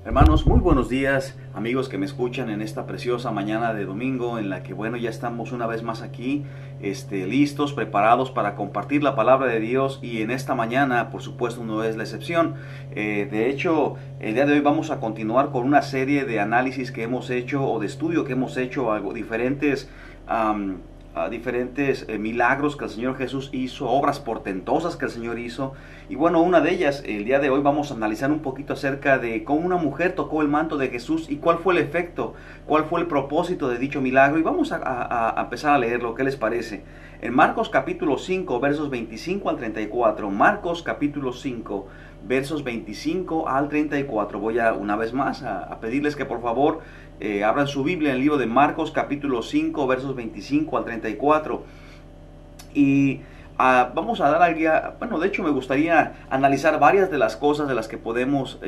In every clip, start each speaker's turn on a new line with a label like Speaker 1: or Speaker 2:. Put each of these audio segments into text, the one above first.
Speaker 1: Hermanos, muy buenos días, amigos que me escuchan en esta preciosa mañana de domingo en la que, ya estamos una vez más aquí, listos, preparados para compartir la palabra de Dios, y en esta mañana, por supuesto, no es la excepción. De hecho, el día de hoy vamos a continuar con una serie de análisis que hemos hecho o de estudio que hemos hecho, diferentes a diferentes milagros que el Señor Jesús hizo, obras portentosas que el Señor hizo. Y bueno, una de ellas, el día de hoy vamos a analizar un poquito acerca de cómo una mujer tocó el manto de Jesús y cuál fue el efecto, cuál fue el propósito de dicho milagro. Y vamos a empezar a leerlo. ¿Qué les parece? En Marcos capítulo 5, versos 25 al 34. Marcos capítulo 5, versos 25 al 34. Voy a una vez más a pedirles que por favor abran su Biblia en el libro de Marcos capítulo 5, versos 25 al 34. Y vamos a dar al guía. Bueno, de hecho me gustaría analizar varias de las cosas de las que podemos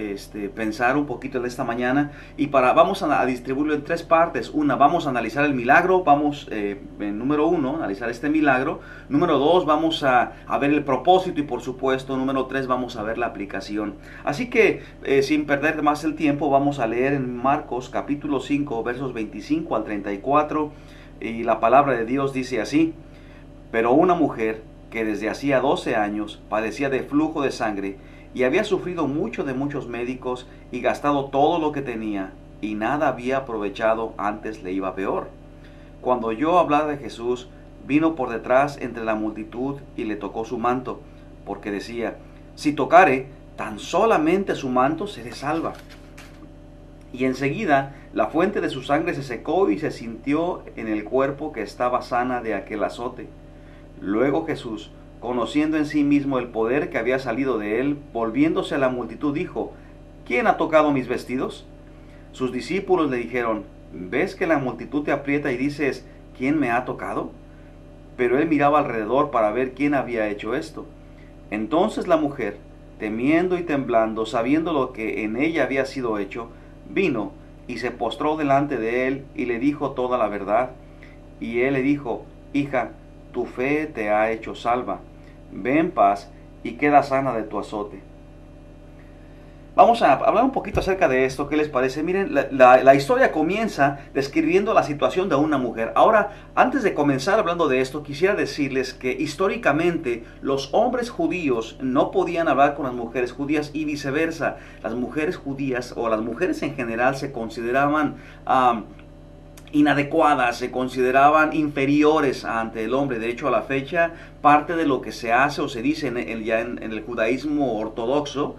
Speaker 1: pensar un poquito en esta mañana. Y vamos a distribuirlo en tres partes. Una, vamos a analizar el milagro. Vamos, en número uno, analizar este milagro. Número dos, vamos a ver el propósito. Y por supuesto, número tres, vamos a ver la aplicación. Así que, sin perder más el tiempo, vamos a leer en Marcos capítulo 5, versos 25 al 34. Y la palabra de Dios dice así: Pero una mujer que desde hacía 12 años padecía de flujo de sangre y había sufrido mucho de muchos médicos y gastado todo lo que tenía, y nada había aprovechado, antes le iba peor. Cuando oyó hablar de Jesús, vino por detrás entre la multitud y le tocó su manto, porque decía: si tocare tan solamente su manto, seré salva. Y enseguida la fuente de su sangre se secó y se sintió en el cuerpo que estaba sana de aquel azote. Luego Jesús, conociendo en sí mismo el poder que había salido de él, volviéndose a la multitud, dijo: ¿Quién ha tocado mis vestidos? Sus discípulos le dijeron: ¿Ves que la multitud te aprieta y dices: ¿quién me ha tocado? Pero él miraba alrededor para ver quién había hecho esto. Entonces la mujer, temiendo y temblando, sabiendo lo que en ella había sido hecho, vino y se postró delante de él y le dijo toda la verdad. Y él le dijo: hija, tu fe te ha hecho salva. Ve en paz y queda sana de tu azote. Vamos a hablar un poquito acerca de esto. ¿Qué les parece? Miren, la historia comienza describiendo la situación de una mujer. Ahora, antes de comenzar hablando de esto, quisiera decirles que históricamente los hombres judíos no podían hablar con las mujeres judías y viceversa. Las mujeres judías o las mujeres en general se consideraban inadecuadas, se consideraban inferiores ante el hombre. De hecho, a la fecha, parte de lo que se hace o se dice en el judaísmo ortodoxo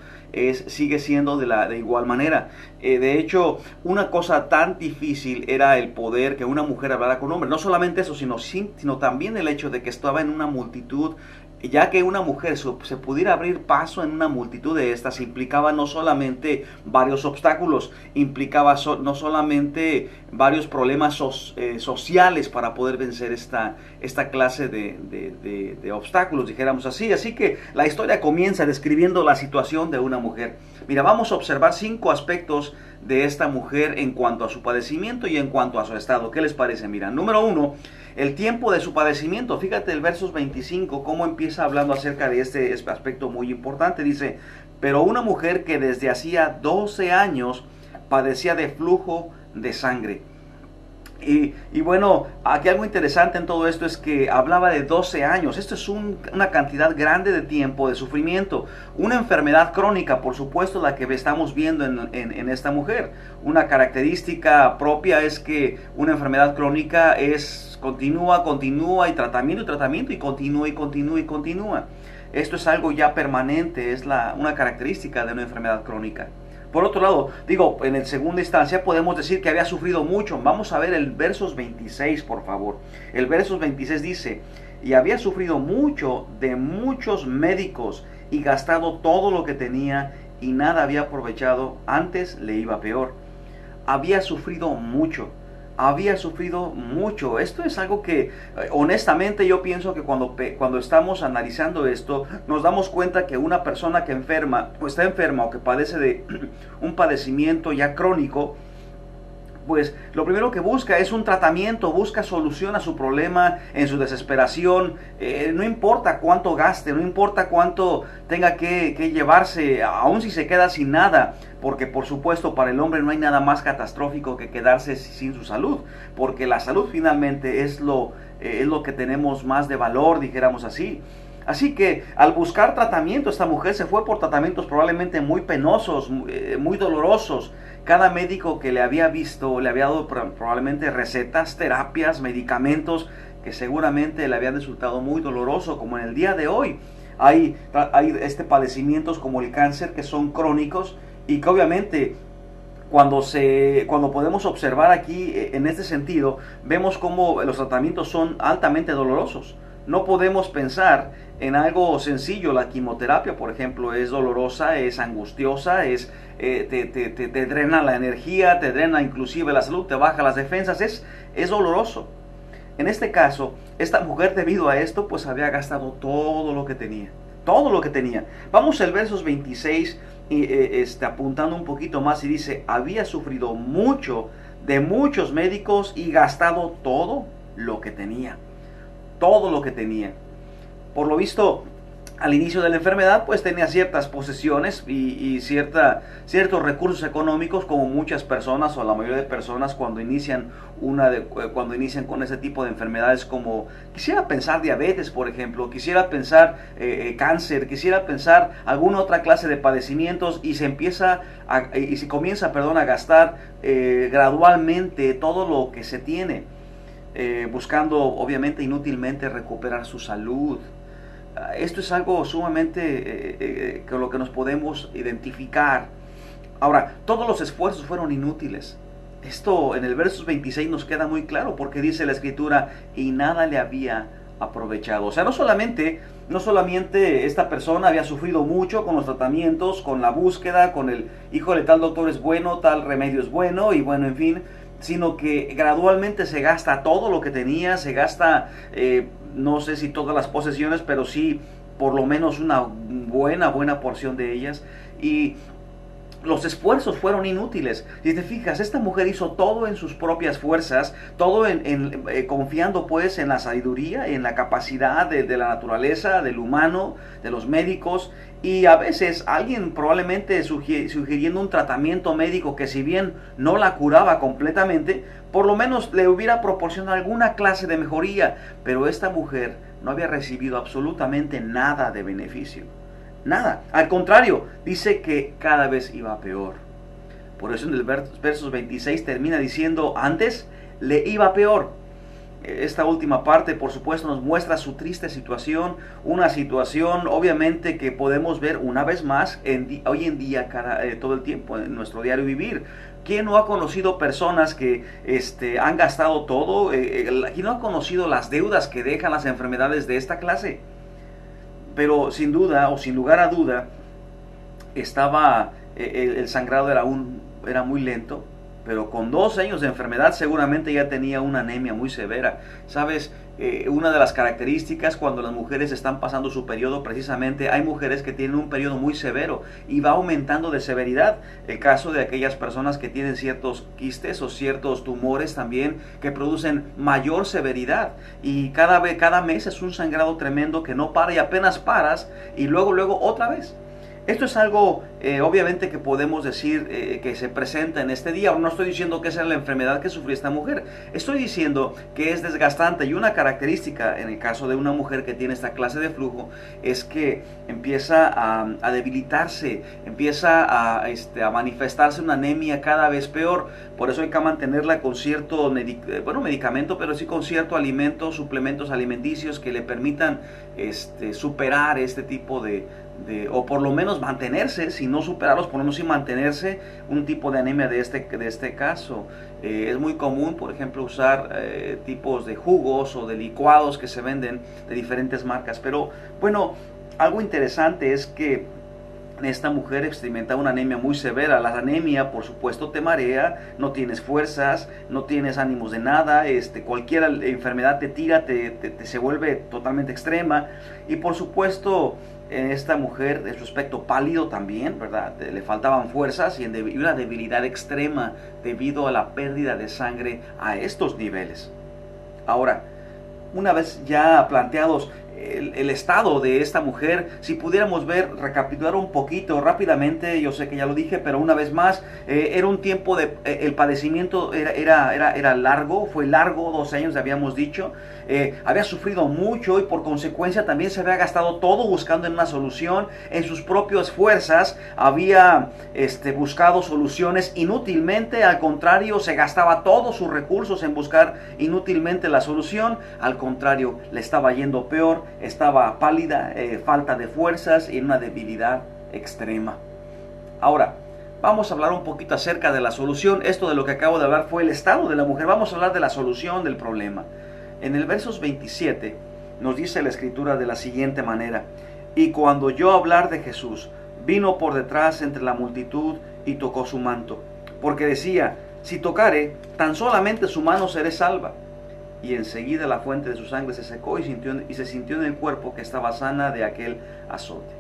Speaker 1: sigue siendo de igual manera. De hecho, una cosa tan difícil era el poder que una mujer hablara con un hombre. No solamente eso, sino también el hecho de que estaba en una multitud. Ya que una mujer se pudiera abrir paso en una multitud de estas, implicaba no solamente varios obstáculos, implicaba no solamente varios problemas sociales para poder vencer esta clase de obstáculos, dijéramos así. Así que la historia comienza describiendo la situación de una mujer. Mira, vamos a observar 5 aspectos de esta mujer en cuanto a su padecimiento y en cuanto a su estado. ¿Qué les parece? Mira, número 1, el tiempo de su padecimiento. Fíjate el versos 25, cómo empieza hablando acerca de este aspecto muy importante. Dice: pero una mujer que desde hacía 12 años padecía de flujo de sangre. Y bueno, aquí algo interesante en todo esto es que hablaba de 12 años. Esto es una cantidad grande de tiempo de sufrimiento. Una enfermedad crónica, por supuesto, la que estamos viendo en esta mujer. Una característica propia es que una enfermedad crónica continúa y tratamiento y continúa. Esto es algo ya permanente, es una característica de una enfermedad crónica. Por otro lado, en segunda instancia podemos decir que había sufrido mucho. Vamos a ver el versos 26, por favor. El versos 26 dice: y había sufrido mucho de muchos médicos y gastado todo lo que tenía, y nada había aprovechado, antes le iba peor. Había sufrido mucho. Esto es algo que honestamente yo pienso que cuando estamos analizando esto, nos damos cuenta que una persona que está enferma o que padece de un padecimiento ya crónico, pues lo primero que busca es un tratamiento, busca solución a su problema en su desesperación. No importa cuánto gaste, no importa cuánto tenga que llevarse, aun si se queda sin nada, porque por supuesto para el hombre no hay nada más catastrófico que quedarse sin su salud, porque la salud finalmente es lo que tenemos más de valor, dijéramos así. Así que al buscar tratamiento, esta mujer se fue por tratamientos probablemente muy penosos, muy dolorosos. Cada médico que le había visto le había dado probablemente recetas, terapias, medicamentos que seguramente le habían resultado muy doloroso, como en el día de hoy. Hay padecimientos como el cáncer que son crónicos y que obviamente cuando podemos observar aquí en este sentido, vemos cómo los tratamientos son altamente dolorosos. No podemos pensar en algo sencillo. La quimioterapia, por ejemplo, es dolorosa, es angustiosa, te drena la energía, te drena inclusive la salud, te baja las defensas, es doloroso. En este caso, esta mujer debido a esto, pues había gastado todo lo que tenía. Todo lo que tenía. Vamos al versos 26, apuntando un poquito más, y dice, había sufrido mucho de muchos médicos y gastado todo lo que tenía. Todo lo que tenía. Por lo visto, al inicio de la enfermedad, pues tenía ciertas posesiones y ciertos recursos económicos, como muchas personas o la mayoría de personas cuando inician con ese tipo de enfermedades, como quisiera pensar diabetes, por ejemplo, quisiera pensar cáncer, quisiera pensar alguna otra clase de padecimientos, y se comienza a gastar gradualmente todo lo que se tiene, buscando obviamente inútilmente recuperar su salud. Esto es algo sumamente con lo que nos podemos identificar. Ahora, todos los esfuerzos fueron inútiles. Esto en el verso 26 nos queda muy claro, porque dice la escritura, y nada le había aprovechado. O sea, no solamente esta persona había sufrido mucho con los tratamientos, con la búsqueda, con el, híjole, tal doctor es bueno, tal remedio es bueno, y bueno, en fin, sino que gradualmente se gasta todo lo que tenía, se gasta, no sé si todas las posesiones, pero sí por lo menos una buena porción de ellas, y los esfuerzos fueron inútiles. Si te fijas, esta mujer hizo todo en sus propias fuerzas, todo confiando pues en la sabiduría, en la capacidad de la naturaleza, del humano, de los médicos, y a veces alguien probablemente sugiriendo un tratamiento médico que, si bien no la curaba completamente, por lo menos le hubiera proporcionado alguna clase de mejoría, pero esta mujer no había recibido absolutamente nada de beneficio. Nada, al contrario, dice que cada vez iba peor. Por eso en el versos 26 termina diciendo, antes le iba peor. Esta última parte, por supuesto, nos muestra su triste situación, una situación obviamente que podemos ver una vez más hoy en día, todo el tiempo, en nuestro diario vivir. ¿Quién no ha conocido personas que han gastado todo? ¿Quién no ha conocido las deudas que dejan las enfermedades de esta clase? Pero sin duda, o sin lugar a duda, el sangrado era muy lento, pero con 2 años de enfermedad seguramente ya tenía una anemia muy severa. ¿Sabes? Una de las características cuando las mujeres están pasando su periodo, precisamente hay mujeres que tienen un periodo muy severo y va aumentando de severidad. El caso de aquellas personas que tienen ciertos quistes o ciertos tumores también que producen mayor severidad, y cada mes es un sangrado tremendo que no para, y apenas paras y luego otra vez. Esto es algo obviamente que podemos decir que se presenta en este día. No estoy diciendo que esa es la enfermedad que sufrió esta mujer. Estoy diciendo que es desgastante, y una característica en el caso de una mujer que tiene esta clase de flujo es que empieza a debilitarse, empieza a manifestarse una anemia cada vez peor. Por eso hay que mantenerla con cierto medicamento, pero sí con cierto alimento, suplementos alimenticios que le permitan superar este tipo o por lo menos mantenerse, si no superarlos, por lo menos sí mantenerse un tipo de anemia de este caso. Es muy común, por ejemplo, usar tipos de jugos o de licuados que se venden de diferentes marcas. Pero bueno, algo interesante es que esta mujer experimentaba una anemia muy severa. La anemia, por supuesto, te marea, no tienes fuerzas, no tienes ánimos de nada, cualquier enfermedad te tira, se vuelve totalmente extrema, y por supuesto en esta mujer de su aspecto pálido también, ¿verdad? Le faltaban fuerzas y una debilidad extrema debido a la pérdida de sangre a estos niveles. Ahora, una vez ya planteados el estado de esta mujer, si pudiéramos recapitular un poquito rápidamente, yo sé que ya lo dije, pero una vez más, era un tiempo el padecimiento era largo, fue largo, 12 años habíamos dicho, había sufrido mucho y por consecuencia también se había gastado todo buscando en una solución, en sus propias fuerzas había buscado soluciones inútilmente, al contrario, se gastaba todos sus recursos en buscar inútilmente la solución, al contrario, le estaba yendo peor, estaba pálida, falta de fuerzas y en una debilidad extrema. Ahora, vamos a hablar un poquito acerca de la solución. Esto de lo que acabo de hablar fue el estado de la mujer. Vamos a hablar de la solución del problema. En el versos 27 nos dice la escritura de la siguiente manera: y cuando oyó hablar de Jesús, vino por detrás entre la multitud y tocó su manto, porque decía: si tocare tan solamente su mano, seré salva. Y enseguida la fuente de su sangre se secó y se sintió en el cuerpo que estaba sana de aquel azote.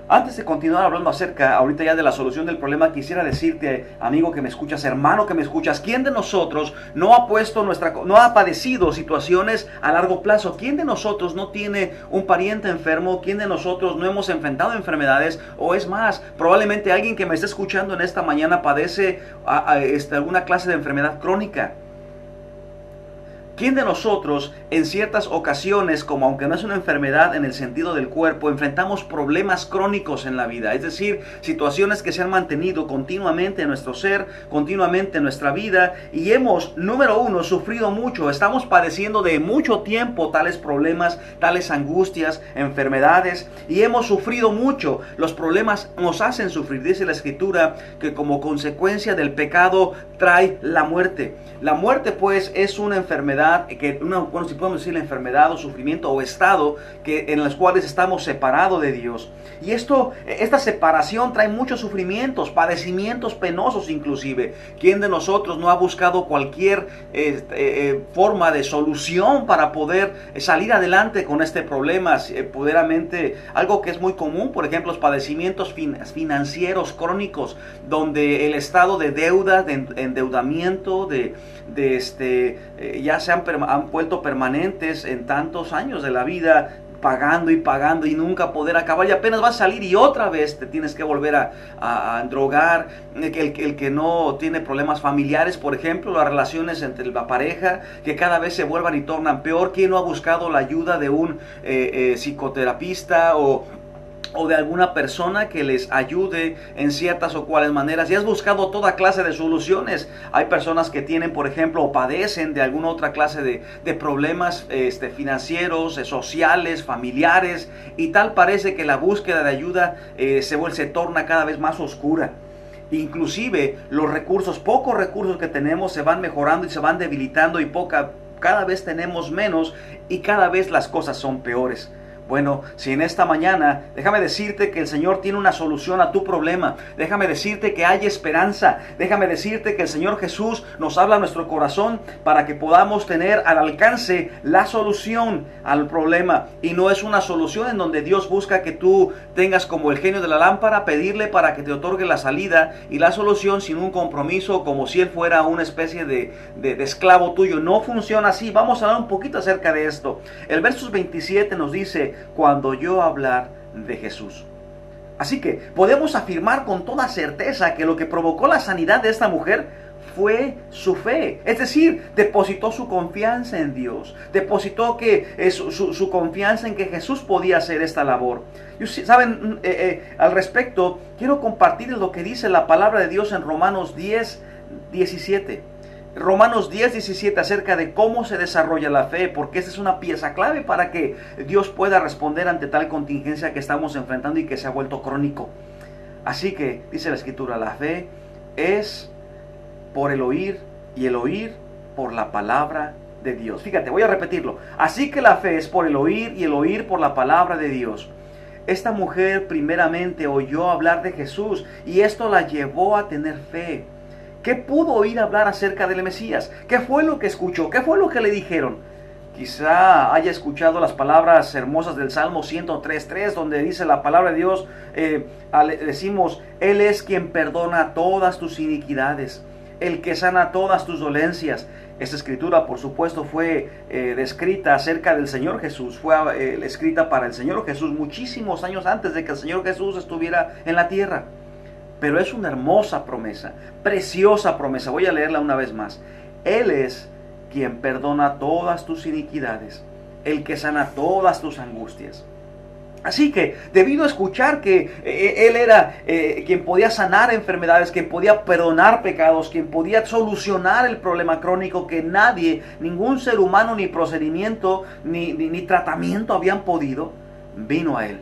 Speaker 1: Antes de continuar hablando acerca ahorita ya de la solución del problema, quisiera decirte, amigo que me escuchas, hermano que me escuchas, ¿quién de nosotros no ha padecido situaciones a largo plazo? ¿Quién de nosotros no tiene un pariente enfermo? ¿Quién de nosotros no hemos enfrentado enfermedades? O es más, probablemente alguien que me esté escuchando en esta mañana padece alguna clase de enfermedad crónica. ¿Quién de nosotros en ciertas ocasiones, como aunque no es una enfermedad en el sentido del cuerpo, enfrentamos problemas crónicos en la vida? Es decir, situaciones que se han mantenido continuamente en nuestro ser, continuamente en nuestra vida, y hemos, número uno, sufrido mucho, estamos padeciendo de mucho tiempo tales problemas, tales angustias, enfermedades, y hemos sufrido mucho. Los problemas nos hacen sufrir. Dice la Escritura que como consecuencia del pecado trae la muerte. La muerte, pues, es una enfermedad, si podemos decir la enfermedad o sufrimiento o estado en los cuales estamos separados de Dios. Y esta separación trae muchos sufrimientos, padecimientos penosos inclusive. ¿Quién de nosotros no ha buscado cualquier forma de solución para poder salir adelante con este problema? Algo que es muy común, por ejemplo, los padecimientos financieros crónicos, donde el estado de deuda, de endeudamiento, ya se han vuelto permanentes en tantos años de la vida, pagando y nunca poder acabar, y apenas vas a salir y otra vez te tienes que volver a drogar. El que no tiene problemas familiares, por ejemplo, las relaciones entre la pareja que cada vez se vuelvan y tornan peor. ¿Quién no ha buscado la ayuda de un psicoterapista o de alguna persona que les ayude en ciertas o cuales maneras? Y has buscado toda clase de soluciones. Hay personas que tienen, por ejemplo, o padecen de alguna otra clase de problemas financieros, sociales, familiares, y tal parece que la búsqueda de ayuda se torna cada vez más oscura. Inclusive los pocos recursos que tenemos se van mejorando y se van debilitando, y cada vez tenemos menos y cada vez las cosas son peores. Bueno, si en esta mañana, déjame decirte que el Señor tiene una solución a tu problema. Déjame decirte que hay esperanza. Déjame decirte que el Señor Jesús nos habla a nuestro corazón para que podamos tener al alcance la solución al problema. Y no es una solución en donde Dios busca que tú tengas como el genio de la lámpara, pedirle para que te otorgue la salida y la solución sin un compromiso, como si Él fuera una especie de esclavo tuyo. No funciona así. Vamos a hablar un poquito acerca de esto. El verso 27 nos dice: cuando oyó hablar de Jesús. Así que podemos afirmar con toda certeza que lo que provocó la sanidad de esta mujer fue su fe. Es decir, depositó su confianza en Dios, depositó su confianza en que Jesús podía hacer esta labor. Saben, al respecto, quiero compartir lo que dice la palabra de Dios en Romanos 10:17. Romanos 10:17, acerca de cómo se desarrolla la fe, porque esta es una pieza clave para que Dios pueda responder ante tal contingencia que estamos enfrentando y que se ha vuelto crónico. Así que, dice la Escritura, la fe es por el oír, y el oír por la palabra de Dios. Fíjate, voy a repetirlo. Así que la fe es por el oír, y el oír por la palabra de Dios. Esta mujer primeramente oyó hablar de Jesús, y esto la llevó a tener fe. ¿Qué pudo oír hablar acerca del Mesías? ¿Qué fue lo que escuchó? ¿Qué fue lo que le dijeron? quizá haya escuchado las palabras hermosas del Salmo 103:3, donde dice la palabra de Dios, decimos, Él es quien perdona todas tus iniquidades, el que sana todas tus dolencias. Esta escritura, por supuesto, fue descrita acerca del Señor Jesús, fue escrita para el Señor Jesús muchísimos años antes de que el Señor Jesús estuviera en la tierra. Pero es una hermosa promesa, preciosa promesa. Voy a leerla una vez más. Él es quien perdona todas tus iniquidades, el que sana todas tus angustias. Así que, debido a escuchar que Él era quien podía sanar enfermedades, quien podía perdonar pecados, quien podía solucionar el problema crónico que nadie, ningún ser humano, ni procedimiento, ni tratamiento habían podido, vino a Él.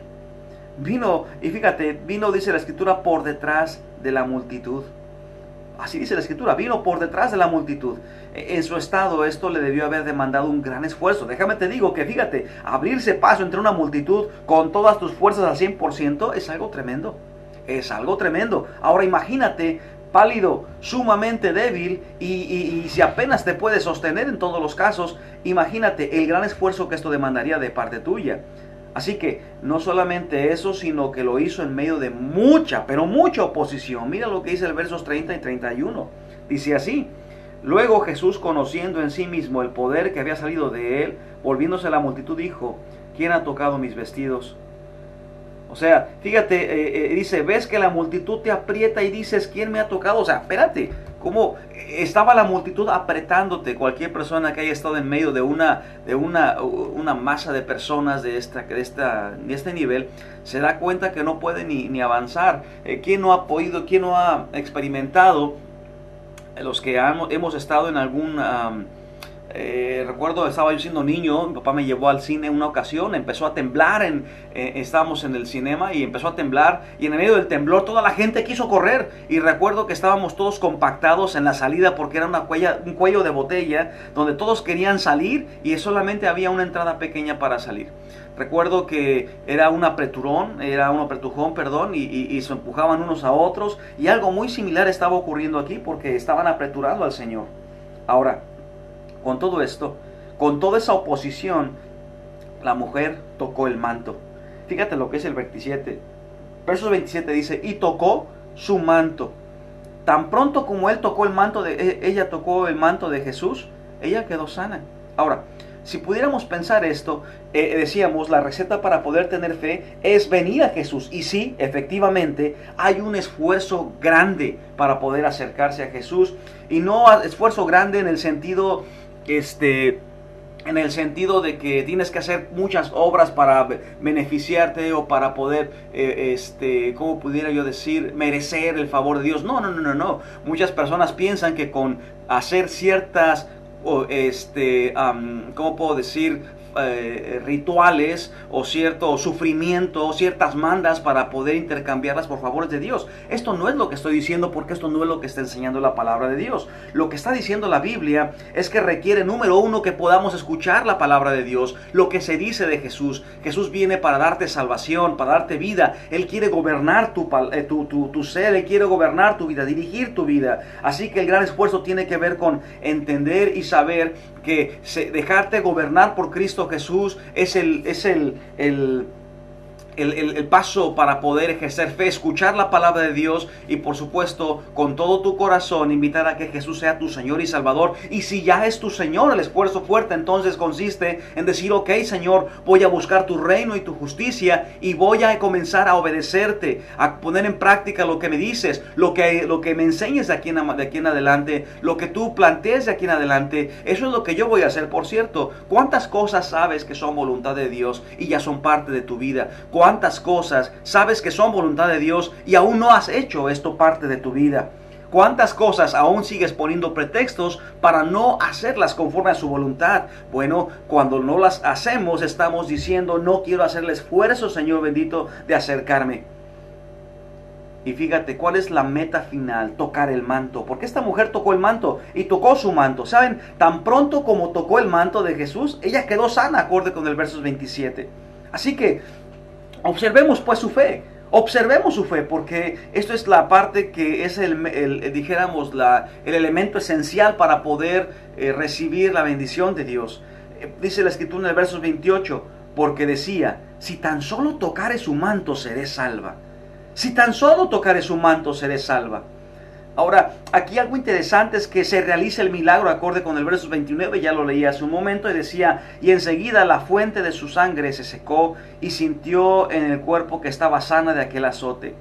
Speaker 1: Vino, y fíjate, vino, dice la Escritura, por detrás de la multitud. Así dice la Escritura, vino por detrás de la multitud. En su estado esto le debió haber demandado un gran esfuerzo. Déjame te digo que fíjate, abrirse paso entre una multitud con todas tus fuerzas al 100% es algo tremendo. Es algo tremendo. Ahora imagínate, pálido, sumamente débil y si apenas te puedes sostener en todos los casos, imagínate el gran esfuerzo que esto demandaría de parte tuya. Así que no solamente eso, sino que lo hizo en medio de mucha, pero mucha oposición. Mira lo que dice el versos 30 y 31. Dice así: luego Jesús, conociendo en sí mismo el poder que había salido de él, volviéndose a la multitud, dijo: ¿quién ha tocado mis vestidos? O sea, fíjate, dice, ves que la multitud te aprieta y dices, ¿quién me ha tocado? O sea, espérate, ¿cómo estaba la multitud apretándote? Cualquier persona que haya estado en medio de una masa de personas de este nivel, se da cuenta que no puede ni avanzar. ¿Quién no ha podido, quién no ha experimentado? Los que hemos estado en algún... recuerdo, estaba yo siendo niño, mi papá me llevó al cine en una ocasión, empezó a temblar, estábamos en el cinema y empezó a temblar, y en el medio del temblor toda la gente quiso correr, y recuerdo que estábamos todos compactados en la salida porque era un cuello de botella donde todos querían salir y solamente había una entrada pequeña para salir. Recuerdo que era un apretujón, y se empujaban unos a otros, y algo muy similar estaba ocurriendo aquí porque estaban apreturando al Señor. Ahora, con todo esto, con toda esa oposición, la mujer tocó el manto. Fíjate lo que es el 27. Versos 27 dice, y tocó su manto. Tan pronto como ella tocó el manto de Jesús, ella quedó sana. Ahora, si pudiéramos pensar esto, decíamos, la receta para poder tener fe es venir a Jesús. Y sí, efectivamente, hay un esfuerzo grande para poder acercarse a Jesús. Y no esfuerzo grande en el sentido de que tienes que hacer muchas obras para beneficiarte o para poder, ¿cómo pudiera yo decir?, merecer el favor de Dios. No. Muchas personas piensan que con hacer ciertas, ¿cómo puedo decir?, rituales o cierto sufrimiento, ciertas mandas para poder intercambiarlas por favores de Dios. Esto no es lo que estoy diciendo, porque esto no es lo que está enseñando la palabra de Dios. Lo que está diciendo la Biblia es que requiere, número uno, que podamos escuchar la palabra de Dios, lo que se dice de Jesús. Jesús viene para darte salvación, para darte vida. Él quiere gobernar tu ser, Él quiere gobernar tu vida, dirigir tu vida. Así que el gran esfuerzo tiene que ver con entender y saber que dejarte gobernar por Cristo Jesús es el paso para poder ejercer fe, escuchar la palabra de Dios y, por supuesto, con todo tu corazón invitar a que Jesús sea tu Señor y Salvador. Y si ya es tu Señor, el esfuerzo fuerte entonces consiste en decir, ok, Señor, voy a buscar tu reino y tu justicia y voy a comenzar a obedecerte, a poner en práctica lo que me dices, lo que me enseñes de aquí en adelante, lo que tú plantees de aquí en adelante. Eso es lo que yo voy a hacer. Por cierto, ¿cuántas cosas sabes que son voluntad de Dios y ya son parte de tu vida? ¿Cuántas cosas sabes que son voluntad de Dios y aún no has hecho esto parte de tu vida? ¿Cuántas cosas aún sigues poniendo pretextos para no hacerlas conforme a su voluntad? Bueno, cuando no las hacemos, estamos diciendo, no quiero hacer el esfuerzo, Señor bendito, de acercarme. Y fíjate, ¿cuál es la meta final? Tocar el manto. Porque esta mujer tocó el manto y tocó su manto. ¿Saben? Tan pronto como tocó el manto de Jesús, ella quedó sana, acorde con el verso 27. Así que observemos pues su fe. Observemos su fe, porque esto es la parte que es el elemento esencial para poder recibir la bendición de Dios. Dice la escritura en el verso 28, porque decía, si tan solo tocare su manto seré salva. Si tan solo tocare su manto seré salva. Ahora, aquí algo interesante es que se realiza el milagro acorde con el verso 29, ya lo leí hace un momento, y decía, y enseguida la fuente de su sangre se secó y sintió en el cuerpo que estaba sana de aquel azote.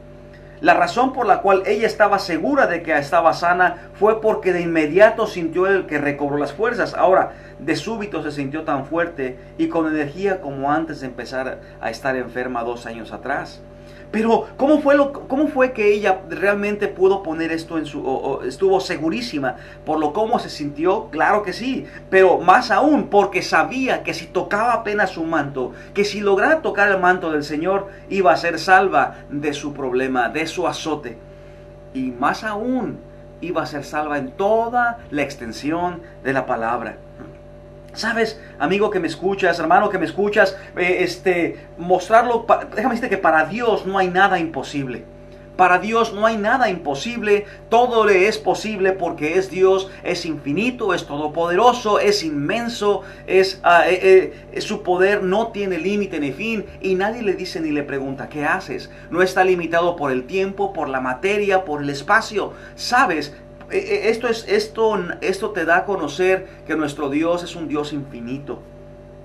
Speaker 1: La razón por la cual ella estaba segura de que estaba sana fue porque de inmediato sintió el que recobró las fuerzas. Ahora, de súbito se sintió tan fuerte y con energía como antes de empezar a estar enferma 2 años atrás. Pero ¿cómo fue que ella realmente pudo poner esto en estuvo segurísima por lo cómo se sintió? Claro que sí, pero más aún porque sabía que si tocaba apenas su manto, que si lograra tocar el manto del Señor, iba a ser salva de su problema, de su azote. Y más aún, iba a ser salva en toda la extensión de la palabra. ¿Sabes, amigo que me escuchas, hermano que me escuchas? Déjame decirte que para Dios no hay nada imposible. Para Dios no hay nada imposible, todo le es posible porque es Dios, es infinito, es todopoderoso, es inmenso, su poder no tiene límite ni fin y nadie le dice ni le pregunta, ¿qué haces? No está limitado por el tiempo, por la materia, por el espacio. ¿Sabes? Esto te da a conocer que nuestro Dios es un Dios infinito,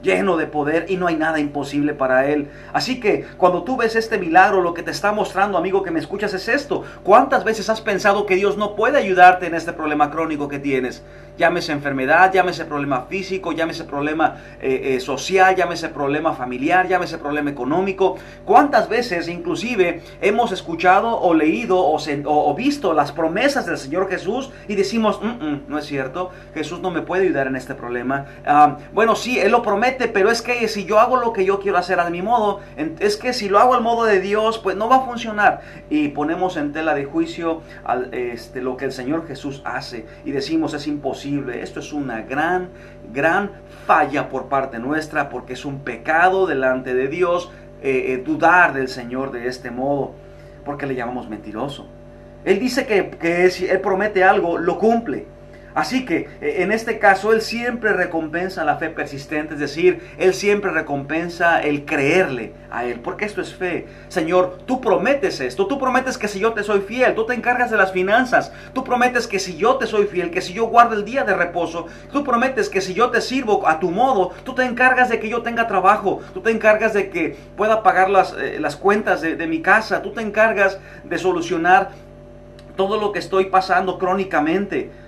Speaker 1: lleno de poder y no hay nada imposible para Él. Así que cuando tú ves este milagro, lo que te está mostrando, amigo que me escuchas, es esto. ¿Cuántas veces has pensado que Dios no puede ayudarte en este problema crónico que tienes? Llámese enfermedad, llámese problema físico, llámese problema social, llámese problema familiar, llámese problema económico. ¿Cuántas veces inclusive hemos escuchado o leído o visto las promesas del Señor Jesús y decimos, no es cierto, Jesús no me puede ayudar en este problema? Bueno, sí, Él lo promete, pero es que si yo hago lo que yo quiero hacer a mi modo, es que si lo hago al modo de Dios, pues no va a funcionar. Y ponemos en tela de juicio lo que el Señor Jesús hace y decimos, es imposible. Esto es una gran falla por parte nuestra, porque es un pecado delante de Dios dudar del Señor de este modo, porque le llamamos mentiroso. Él dice que si Él promete algo, lo cumple. Así que en este caso Él siempre recompensa la fe persistente, es decir, Él siempre recompensa el creerle a Él, porque esto es fe. Señor, tú prometes esto, tú prometes que si yo te soy fiel, tú te encargas de las finanzas, tú prometes que si yo te soy fiel, que si yo guardo el día de reposo, tú prometes que si yo te sirvo a tu modo, tú te encargas de que yo tenga trabajo, tú te encargas de que pueda pagar las cuentas de mi casa, tú te encargas de solucionar todo lo que estoy pasando crónicamente.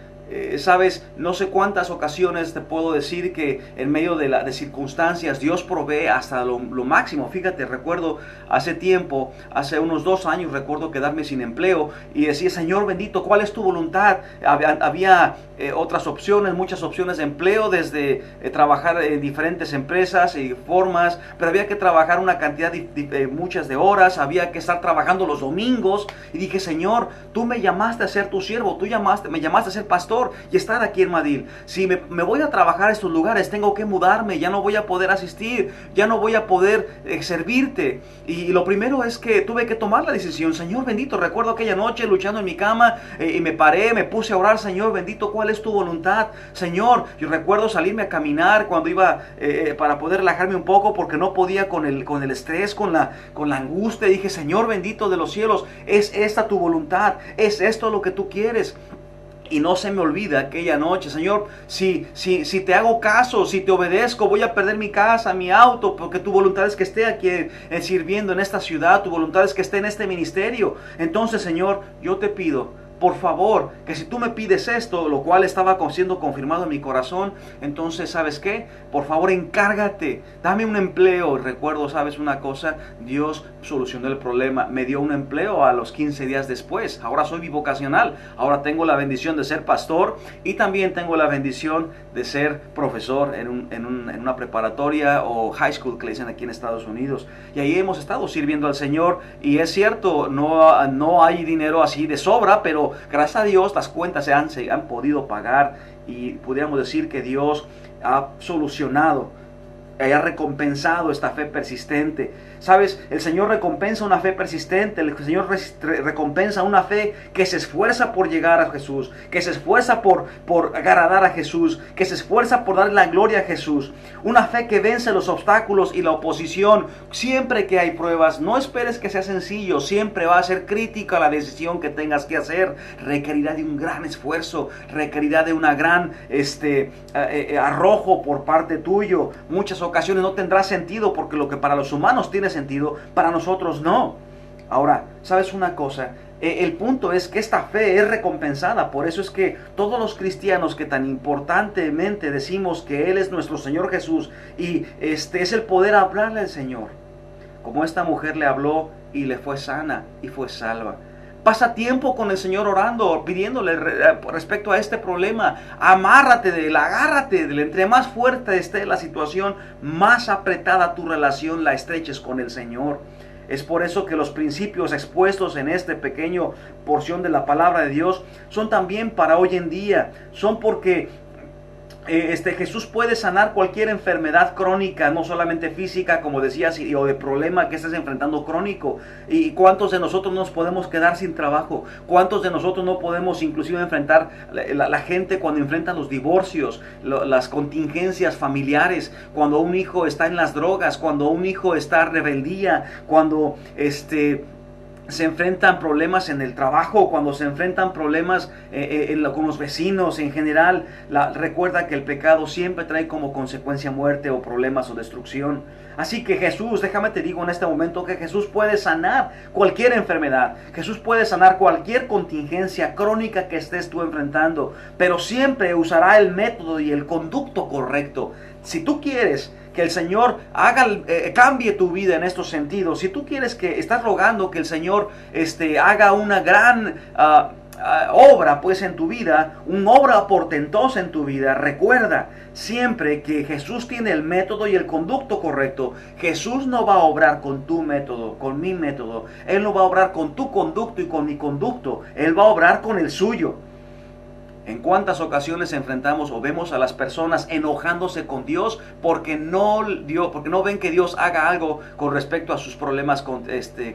Speaker 1: Sabes, no sé cuántas ocasiones te puedo decir que en medio de circunstancias Dios provee hasta lo máximo. Fíjate, recuerdo hace unos 2 años, recuerdo quedarme sin empleo y decía, Señor bendito, ¿cuál es tu voluntad? Había otras opciones, muchas opciones de empleo, desde trabajar en diferentes empresas y formas, pero había que trabajar una cantidad muchas de horas, había que estar trabajando los domingos y dije, Señor, tú me llamaste a ser tu siervo, me llamaste a ser pastor y estar aquí en Madil. Si me voy a trabajar a estos lugares, tengo que mudarme, ya no voy a poder asistir, ya no voy a poder servirte. Y lo primero es que tuve que tomar la decisión. Señor bendito, recuerdo aquella noche luchando en mi cama y me paré, me puse a orar, Señor bendito, ¿cuál es tu voluntad? Señor, yo recuerdo salirme a caminar cuando iba para poder relajarme un poco porque no podía con el estrés, con la angustia. Dije, Señor bendito de los cielos, ¿es esta tu voluntad? ¿Es esto lo que tú quieres? Y no se me olvida aquella noche, Señor, si te hago caso, si te obedezco, voy a perder mi casa, mi auto, porque tu voluntad es que esté aquí sirviendo en esta ciudad, tu voluntad es que esté en este ministerio. Entonces, Señor, yo te pido, por favor, que si tú me pides esto, lo cual estaba siendo confirmado en mi corazón, entonces, ¿sabes qué? Por favor, encárgate, dame un empleo. Recuerdo, ¿sabes una cosa? Dios solucionó el problema, me dio un empleo a los 15 días después. Ahora soy bivocacional, ahora tengo la bendición de ser pastor y también tengo la bendición de ser profesor en una preparatoria o high school que le dicen aquí en Estados Unidos. Y ahí hemos estado sirviendo al Señor y es cierto, no hay dinero así de sobra, pero gracias a Dios las cuentas se han podido pagar y pudiéramos decir que Dios ha solucionado, ha recompensado esta fe persistente. ¿Sabes? El Señor recompensa una fe persistente, el Señor recompensa una fe que se esfuerza por llegar a Jesús, que se esfuerza por agradar a Jesús, que se esfuerza por darle la gloria a Jesús. Una fe que vence los obstáculos y la oposición siempre que hay pruebas. No esperes que sea sencillo, siempre va a ser crítica la decisión que tengas que hacer. Requerirá de un gran esfuerzo, requerirá de una gran arrojo por parte tuyo. Muchas ocasiones no tendrá sentido, porque lo que para los humanos tiene sentido, para nosotros no. Ahora, ¿sabes una cosa? El punto es que esta fe es recompensada. Por eso es que todos los cristianos que tan importantemente decimos que Él es nuestro Señor Jesús, y es el poder hablarle al Señor, como esta mujer le habló y le fue sana y fue salva. Pasa tiempo con el Señor orando, pidiéndole respecto a este problema. Amárrate de Él, agárrate de Él. Entre más fuerte esté la situación, más apretada tu relación la estreches con el Señor. Es por eso que los principios expuestos en esta pequeña porción de la palabra de Dios son también para hoy en día. Son porque Jesús puede sanar cualquier enfermedad crónica, no solamente física, como decías, o de problema que estés enfrentando crónico. ¿Y cuántos de nosotros nos podemos quedar sin trabajo? ¿Cuántos de nosotros no podemos inclusive enfrentar la gente cuando enfrentan los divorcios, las contingencias familiares, cuando un hijo está en las drogas, cuando un hijo está en rebeldía, cuando se enfrentan problemas en el trabajo, cuando se enfrentan problemas con los vecinos en general? Recuerda que el pecado siempre trae como consecuencia muerte o problemas o destrucción. Así que Jesús, déjame te digo en este momento que Jesús puede sanar cualquier enfermedad. Jesús puede sanar cualquier contingencia crónica que estés tú enfrentando, pero siempre usará el método y el conducto correcto. Si tú quieres que el Señor cambie tu vida en estos sentidos, si tú quieres estás rogando que el Señor haga una gran obra pues en tu vida, una obra portentosa en tu vida, recuerda siempre que Jesús tiene el método y el conducto correcto. Jesús no va a obrar con tu método, con mi método. Él no va a obrar con tu conducto y con mi conducto. Él va a obrar con el suyo. ¿En cuántas ocasiones enfrentamos o vemos a las personas enojándose con Dios porque no ven que Dios haga algo con respecto a sus problemas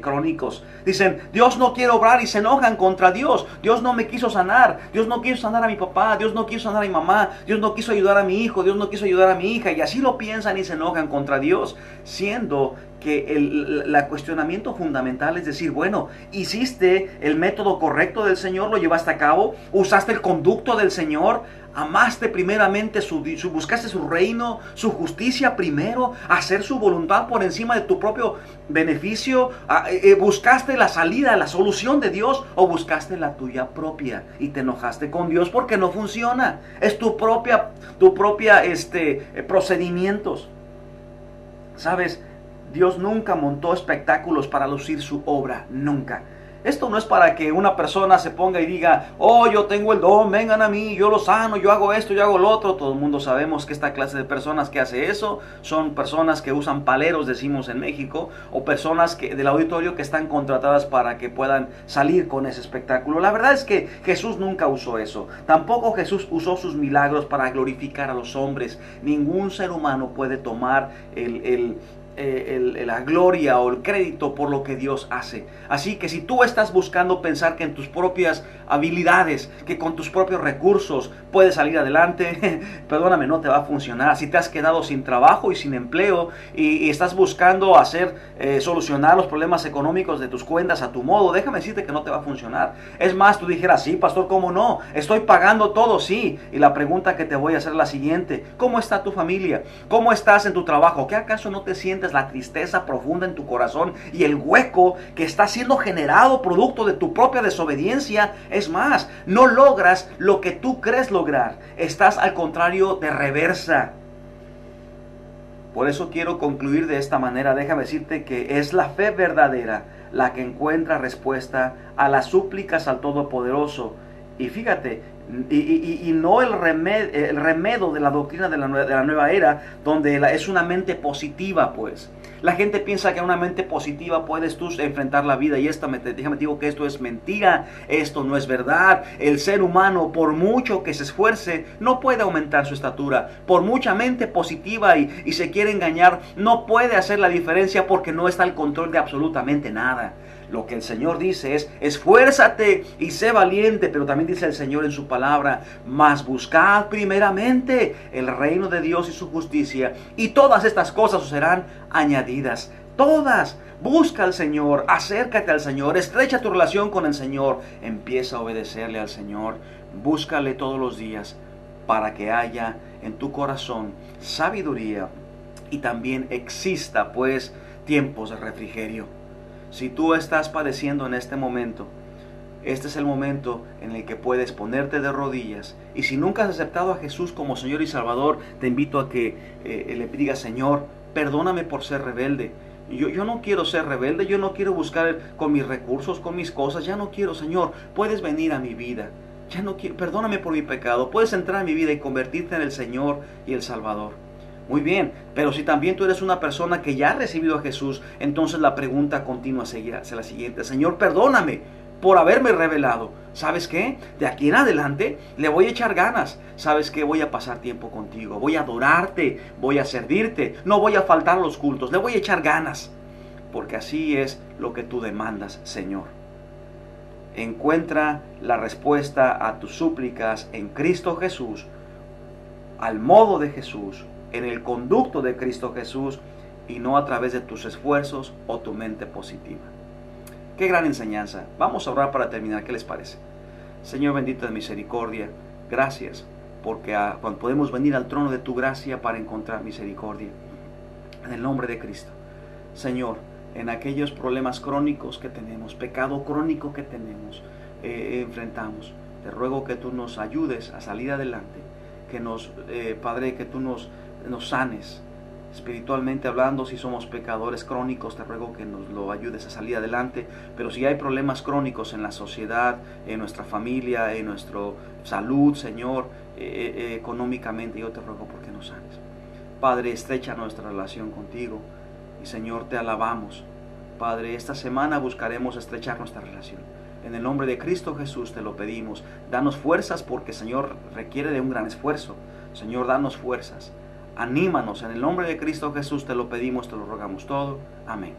Speaker 1: crónicos? Dicen, Dios no quiere obrar, y se enojan contra Dios. Dios no me quiso sanar, Dios no quiso sanar a mi papá, Dios no quiso sanar a mi mamá, Dios no quiso ayudar a mi hijo, Dios no quiso ayudar a mi hija, y así lo piensan y se enojan contra Dios, siendo que el cuestionamiento fundamental es decir, bueno, hiciste el método correcto del Señor, lo llevaste a cabo, usaste el conducto del Señor, amaste primeramente buscaste su reino, su justicia primero, hacer su voluntad por encima de tu propio beneficio, buscaste la salida, la solución de Dios, o buscaste la tuya propia y te enojaste con Dios porque no funciona. Es tu propia procedimientos. ¿Sabes? Dios nunca montó espectáculos para lucir su obra, nunca. Esto no es para que una persona se ponga y diga, oh, yo tengo el don, vengan a mí, yo lo sano, yo hago esto, yo hago lo otro. Todo el mundo sabemos que esta clase de personas que hace eso son personas que usan paleros, decimos en México, o personas del auditorio que están contratadas para que puedan salir con ese espectáculo. La verdad es que Jesús nunca usó eso. Tampoco Jesús usó sus milagros para glorificar a los hombres. Ningún ser humano puede tomar la gloria o el crédito por lo que Dios hace. Así que si tú estás buscando pensar que en tus propias habilidades, que con tus propios recursos puedes salir adelante, perdóname, no te va a funcionar. Si te has quedado sin trabajo y sin empleo y estás buscando solucionar los problemas económicos de tus cuentas a tu modo, déjame decirte que no te va a funcionar. Es más, tú dijeras, sí, pastor, ¿cómo no? Estoy pagando todo, sí. Y la pregunta que te voy a hacer es la siguiente: ¿cómo está tu familia? ¿Cómo estás en tu trabajo? ¿Qué acaso no te sientes la tristeza profunda en tu corazón y el hueco que está siendo generado producto de tu propia desobediencia? Es más, no logras lo que tú crees lograr. Estás al contrario de reversa. Por eso quiero concluir de esta manera. Déjame decirte que es la fe verdadera la que encuentra respuesta a las súplicas al Todopoderoso Y fíjate, y no el remedio de la doctrina de la nueva era, donde es una mente positiva, pues. La gente piensa que en una mente positiva puedes tú enfrentar la vida, y déjame te digo que esto es mentira, esto no es verdad. El ser humano, por mucho que se esfuerce, no puede aumentar su estatura. Por mucha mente positiva y se quiere engañar, no puede hacer la diferencia, porque no está al control de absolutamente nada. Lo que el Señor dice es: esfuérzate y sé valiente. Pero también dice el Señor en su palabra: mas buscad primeramente el reino de Dios y su justicia, y todas estas cosas os serán añadidas. Todas. Busca al Señor, acércate al Señor, estrecha tu relación con el Señor, empieza a obedecerle al Señor, búscale todos los días, para que haya en tu corazón sabiduría y también exista pues tiempos de refrigerio. Si tú estás padeciendo en este momento, este es el momento en el que puedes ponerte de rodillas. Y si nunca has aceptado a Jesús como Señor y Salvador, te invito a que le digas: Señor, perdóname por ser rebelde. Yo no quiero ser rebelde, yo no quiero buscar con mis recursos, con mis cosas. Ya no quiero, Señor, puedes venir a mi vida. Ya no quiero, perdóname por mi pecado. Puedes entrar en mi vida y convertirte en el Señor y el Salvador. Muy bien, pero si también tú eres una persona que ya ha recibido a Jesús, entonces la pregunta continua será la siguiente: Señor, perdóname por haberme revelado. ¿Sabes qué? De aquí en adelante le voy a echar ganas. ¿Sabes qué? Voy a pasar tiempo contigo, voy a adorarte, voy a servirte, no voy a faltar a los cultos, le voy a echar ganas. Porque así es lo que tú demandas, Señor. Encuentra la respuesta a tus súplicas en Cristo Jesús, al modo de Jesús, en el conducto de Cristo Jesús, y no a través de tus esfuerzos o tu mente positiva. Qué gran enseñanza. Vamos a orar para terminar. ¿Qué les parece? Señor bendito de misericordia, gracias porque cuando podemos venir al trono de tu gracia para encontrar misericordia, en el nombre de Cristo. Señor, en aquellos problemas crónicos que tenemos, pecado crónico que tenemos, enfrentamos, te ruego que tú nos ayudes a salir adelante, que Padre, que tú nos sanes espiritualmente hablando. Si somos pecadores crónicos, te ruego que nos lo ayudes a salir adelante. Pero si hay problemas crónicos en la sociedad, en nuestra familia, en nuestra salud, Señor, económicamente, yo te ruego porque nos sanes. Padre, estrecha nuestra relación contigo, y Señor, te alabamos. Padre, esta semana buscaremos estrechar nuestra relación. En el nombre de Cristo Jesús te lo pedimos. Danos fuerzas, porque Señor requiere de un gran esfuerzo. Señor, danos fuerzas. Anímanos, en el nombre de Cristo Jesús te lo pedimos, te lo rogamos todo. Amén.